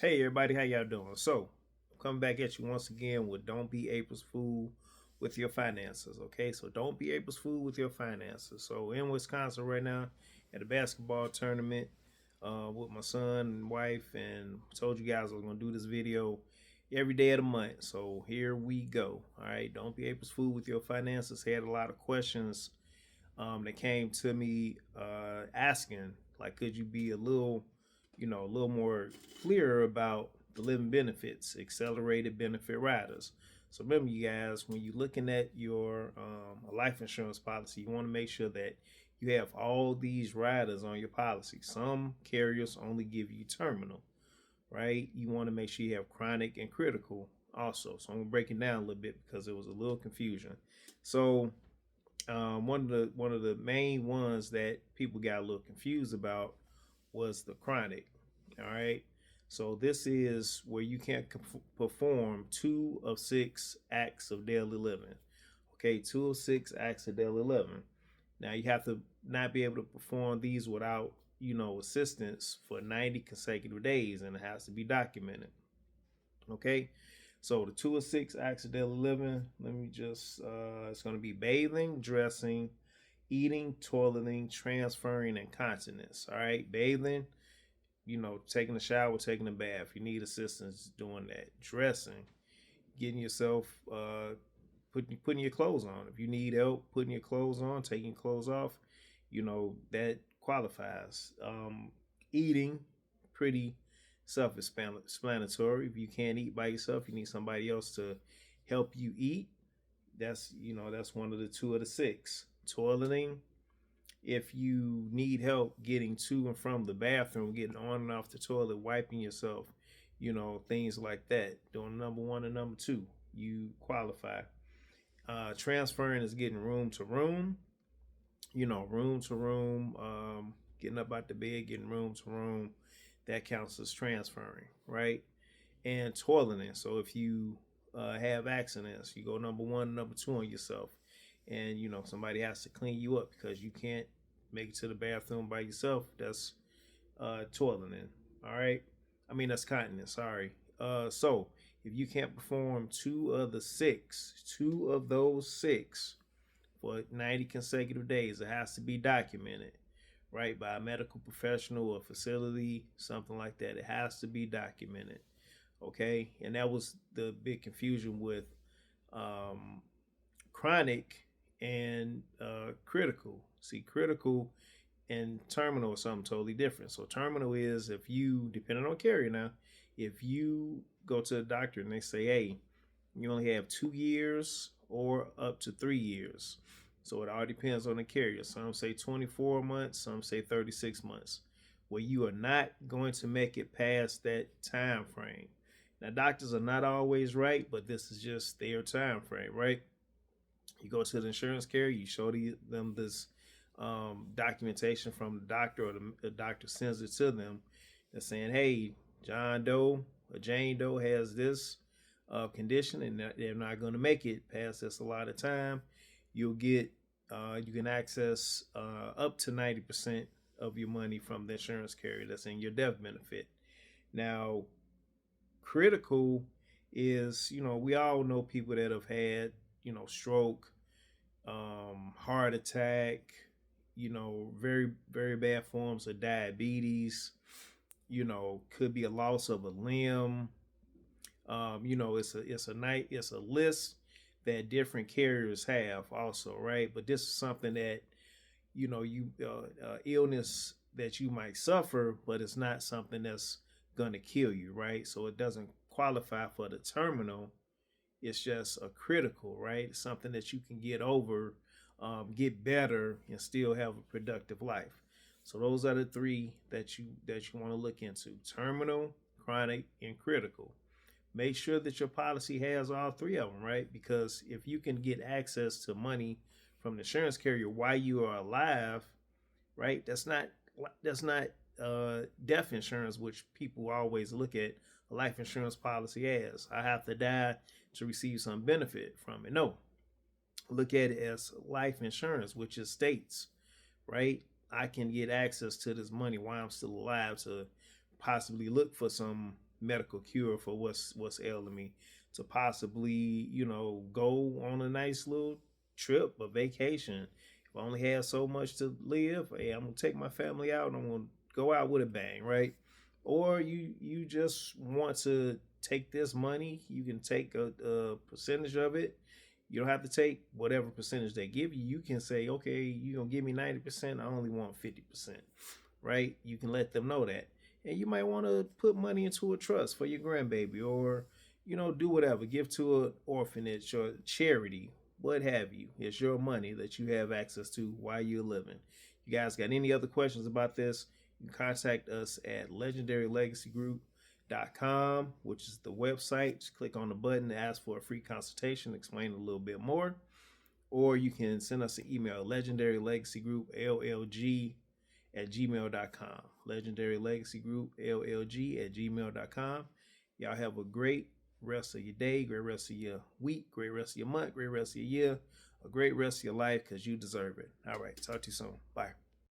Hey everybody, how y'all doing? So, coming back at you once again with don't be April's fool with your finances. Okay, so don't be April's fool with your finances. So in Wisconsin right now at a basketball tournament with my son and wife, and told you guys I was gonna do this video every day of the month. So here we go. All right, don't be April's fool with your finances. Had a lot of questions that came to me asking, like, could you be a little, a little more clear about the living benefits, accelerated benefit riders. So remember, you guys, when you're looking at your life insurance policy, you want to make sure that you have all these riders on your policy. Some carriers only give you terminal, right? You want to make sure you have chronic and critical also. So I'm gonna break it down a little bit because there was a little confusion. So one of the main ones that people got a little confused about was the chronic. All right. So this is where you can't perform 2 of 6 acts of daily living. Okay, 2 of 6 acts of daily living. Now you have to not be able to perform these without assistance for 90 consecutive days, and it has to be documented. Okay, so the 2 of 6 acts of daily living. Let me just it's going to be bathing, dressing, eating, toileting, transferring, and continence. All right, bathing, taking a shower, taking a bath. You need assistance doing that. Dressing, getting yourself putting your clothes on. If you need help putting your clothes on, taking your clothes off, that qualifies. Eating, pretty self-explanatory. If you can't eat by yourself, you need somebody else to help you eat. That's one of the 2 of 6. Toileting, if you need help getting to and from the bathroom, getting on and off the toilet, wiping yourself, things like that. Doing number 1 and number 2, you qualify. Transferring is getting room to room, room to room, getting up out the bed, getting room to room. That counts as transferring, right? And toileting. So if you have accidents, you go number 1, number 2 on yourself, and somebody has to clean you up because you can't make it to the bathroom by yourself. That's toileting. All right. I mean, that's continence. Sorry. So if you can't perform 2 of those 6 for 90 consecutive days, it has to be documented, right, by a medical professional or facility, something like that. It has to be documented. Okay. And that was the big confusion with chronic and critical. See, critical and terminal is something totally different. So terminal is if you, depending on carrier now, if you go to the doctor and they say, hey, you only have 2 years or up to 3 years. So it all depends on the carrier. Some say 24 months, some say 36 months, where you are not going to make it past that time frame. Now, doctors are not always right, but this is just their time frame, right? You go to the insurance carrier, you show them this documentation from the doctor, or the doctor sends it to them. They're saying, hey, John Doe or Jane Doe has this condition, and they're not going to make it past this a lot of time. You'll get you can access up to 90% of your money from the insurance carrier that's in your death benefit. Now, critical is, we all know people that have had, stroke, heart attack, very, very bad forms of diabetes, could be a loss of a limb. It's a list that different carriers have also, right? But this is something that, illness that you might suffer, but it's not something that's going to kill you, right? So it doesn't qualify for the terminal. It's just a critical, right? It's something that you can get over, get better, and still have a productive life. So those are the 3 that you want to look into: terminal, chronic, and critical. Make sure that your policy has all 3 of them, right? Because if you can get access to money from the insurance carrier while you are alive, right? That's not death insurance, which people always look at a life insurance policy as. I have to die to receive some benefit from it. No, look at it as life insurance, which is states, right? I can get access to this money while I'm still alive to possibly look for some medical cure for what's ailing me, to possibly, go on a nice little trip, a vacation. If I only had so much to live, hey, I'm gonna take my family out and I'm gonna go out with a bang, right? Or you just want to take this money, you can take a percentage of it. You don't have to take whatever percentage they give you. You can say, okay, you're gonna give me 90%, I only want 50%, right? You can let them know that. And you might want to put money into a trust for your grandbaby, or do whatever, give to an orphanage or charity, what have you. It's your money that you have access to while you're living. You guys got any other questions about this, you can contact us at legendarylegacygroup.com, which is the website. Just click on the button to ask for a free consultation, explain a little bit more. Or you can send us an email, legendarylegacygroup@gmail.com. Legendarylegacygroup@gmail.com. Y'all have a great rest of your day, great rest of your week, great rest of your month, great rest of your year, a great rest of your life, because you deserve it. All right, talk to you soon. Bye.